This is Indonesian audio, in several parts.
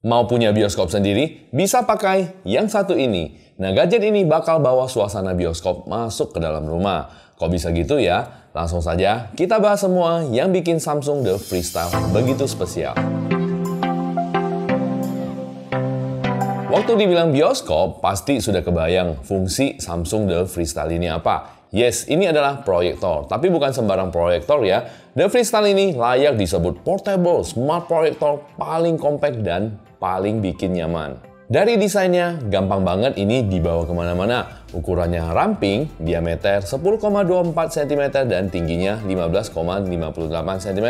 Mau punya bioskop sendiri? Bisa pakai yang satu ini. Nah, gadget ini bakal bawa suasana bioskop masuk ke dalam rumah. Kok bisa gitu ya? Langsung saja kita bahas semua yang bikin Samsung The Freestyle begitu spesial. Waktu dibilang bioskop, pasti sudah kebayang fungsi Samsung The Freestyle ini apa. Yes, ini adalah proyektor, tapi bukan sembarang proyektor ya. The Freestyle ini layak disebut portable smart proyektor paling compact dan paling bikin nyaman. Dari desainnya, gampang banget ini dibawa kemana-mana. Ukurannya ramping, diameter 10,24 cm dan tingginya 15,58 cm.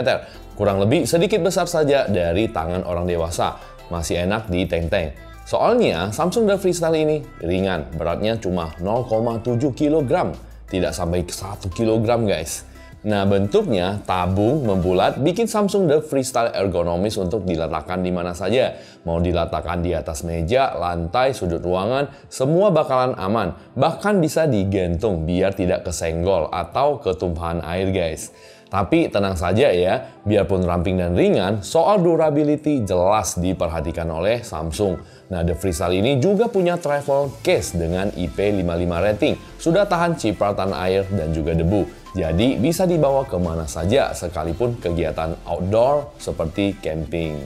Kurang lebih sedikit besar saja dari tangan orang dewasa. Masih enak diteng-teng. Soalnya Samsung The Freestyle ini ringan, beratnya cuma 0,7 kg. Tidak sampai 1 kg guys. Nah, bentuknya tabung membulat bikin Samsung The Freestyle ergonomis untuk diletakkan di mana saja. Mau diletakkan di atas meja, lantai, sudut ruangan, semua bakalan aman. Bahkan bisa digantung biar tidak kesenggol atau ketumpahan air guys. Tapi tenang saja ya, biarpun ramping dan ringan, soal durability jelas diperhatikan oleh Samsung. Nah, The Freestyle ini juga punya travel case dengan IP55 rating. Sudah tahan cipratan air dan juga debu. Jadi bisa dibawa kemana saja sekalipun kegiatan outdoor seperti camping.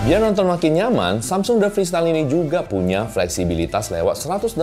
Biar nonton makin nyaman, Samsung The Freestyle ini juga punya fleksibilitas lewat 180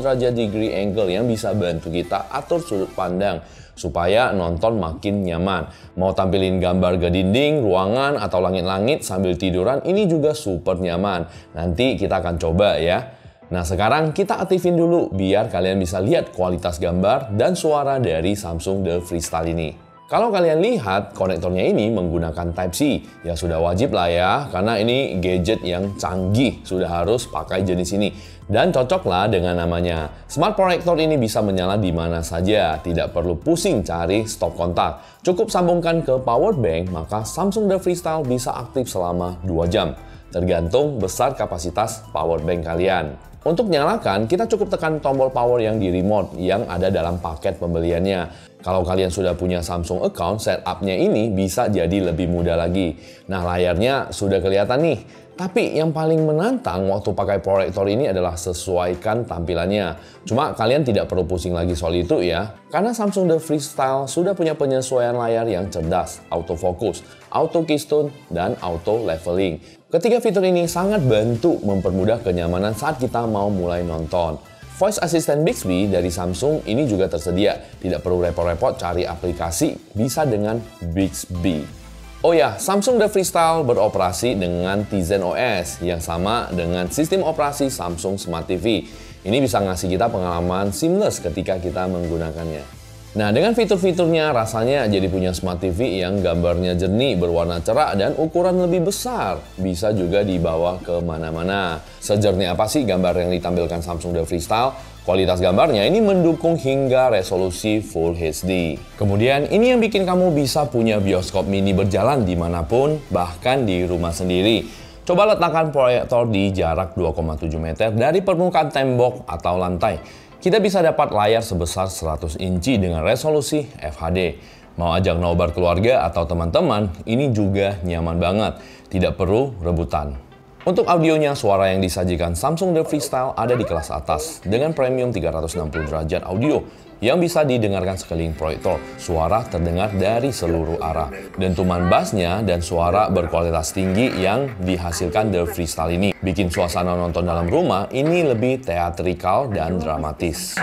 derajat degree angle yang bisa bantu kita atur sudut pandang supaya nonton makin nyaman. Mau tampilin gambar ke dinding, ruangan, atau langit-langit sambil tiduran, ini juga super nyaman. Nanti kita akan coba ya. Nah, sekarang kita aktifin dulu biar kalian bisa lihat kualitas gambar dan suara dari Samsung The Freestyle ini. Kalau kalian lihat, konektornya ini menggunakan Type-C. Ya sudah wajib lah ya, karena ini gadget yang canggih, sudah harus pakai jenis ini. Dan cocok lah dengan namanya. Smart Connector ini bisa menyala di mana saja, tidak perlu pusing cari stop kontak. Cukup sambungkan ke power bank, maka Samsung The Freestyle bisa aktif selama 2 jam. Tergantung besar kapasitas power bank kalian. Untuk nyalakan, kita cukup tekan tombol power yang di remote yang ada dalam paket pembeliannya. Kalau kalian sudah punya Samsung account, setup-nya ini bisa jadi lebih mudah lagi. Nah, layarnya sudah kelihatan nih. Tapi yang paling menantang waktu pakai proyektor ini adalah sesuaikan tampilannya. Cuma kalian tidak perlu pusing lagi soal itu ya. Karena Samsung The Freestyle sudah punya penyesuaian layar yang cerdas, autofocus, auto keystone, dan auto leveling. Ketiga fitur ini sangat bantu mempermudah kenyamanan saat kita mau mulai nonton. Voice Assistant Bixby dari Samsung ini juga tersedia. Tidak perlu repot-repot cari aplikasi, bisa dengan Bixby. Oh ya, Samsung The Freestyle beroperasi dengan Tizen OS yang sama dengan sistem operasi Samsung Smart TV. Ini bisa ngasih kita pengalaman seamless ketika kita menggunakannya. Nah, dengan fitur-fiturnya rasanya jadi punya Smart TV yang gambarnya jernih, berwarna cerah, dan ukuran lebih besar. Bisa juga dibawa ke mana-mana. Sejernih apa sih gambar yang ditampilkan Samsung The Freestyle? Kualitas gambarnya ini mendukung hingga resolusi Full HD. Kemudian ini yang bikin kamu bisa punya bioskop mini berjalan dimanapun, bahkan di rumah sendiri. Coba letakkan proyektor di jarak 2,7 meter dari permukaan tembok atau lantai. Kita bisa dapat layar sebesar 100 inci dengan resolusi FHD. Mau ajak nobar keluarga atau teman-teman, ini juga nyaman banget. Tidak perlu rebutan. Untuk audionya, suara yang disajikan Samsung The Freestyle ada di kelas atas dengan premium 360 derajat audio yang bisa didengarkan sekeliling proyektor. Suara terdengar dari seluruh arah. Dentuman bassnya dan suara berkualitas tinggi yang dihasilkan The Freestyle ini bikin suasana nonton dalam rumah ini lebih teatrikal dan dramatis.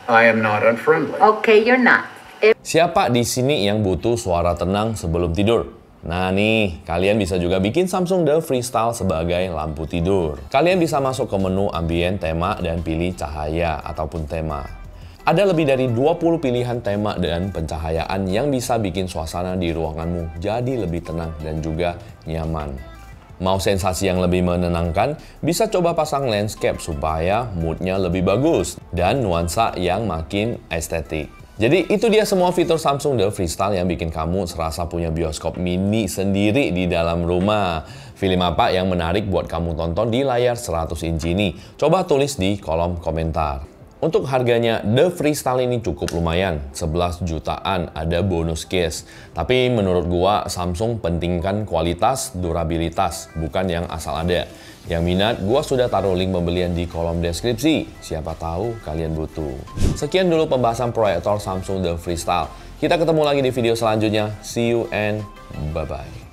I am not unfriendly. Okay, you're not. Siapa di sini yang butuh suara tenang sebelum tidur? Nah nih, kalian bisa juga bikin Samsung The Freestyle sebagai lampu tidur. Kalian bisa masuk ke menu ambien, tema, dan pilih cahaya ataupun tema. Ada lebih dari 20 pilihan tema dan pencahayaan yang bisa bikin suasana di ruanganmu jadi lebih tenang dan juga nyaman. Mau sensasi yang lebih menenangkan, bisa coba pasang landscape supaya moodnya lebih bagus dan nuansa yang makin estetik. Jadi itu dia semua fitur Samsung The Freestyle yang bikin kamu serasa punya bioskop mini sendiri di dalam rumah. Film apa yang menarik buat kamu tonton di layar 100 inci ini? Coba tulis di kolom komentar. Untuk harganya, The Freestyle ini cukup lumayan, 11 jutaan, ada bonus case. Tapi menurut gua, Samsung pentingkan kualitas, durabilitas, bukan yang asal ada. Yang minat, gua sudah taruh link pembelian di kolom deskripsi. Siapa tahu kalian butuh. Sekian dulu pembahasan proyektor Samsung The Freestyle. Kita ketemu lagi di video selanjutnya. See you and bye-bye.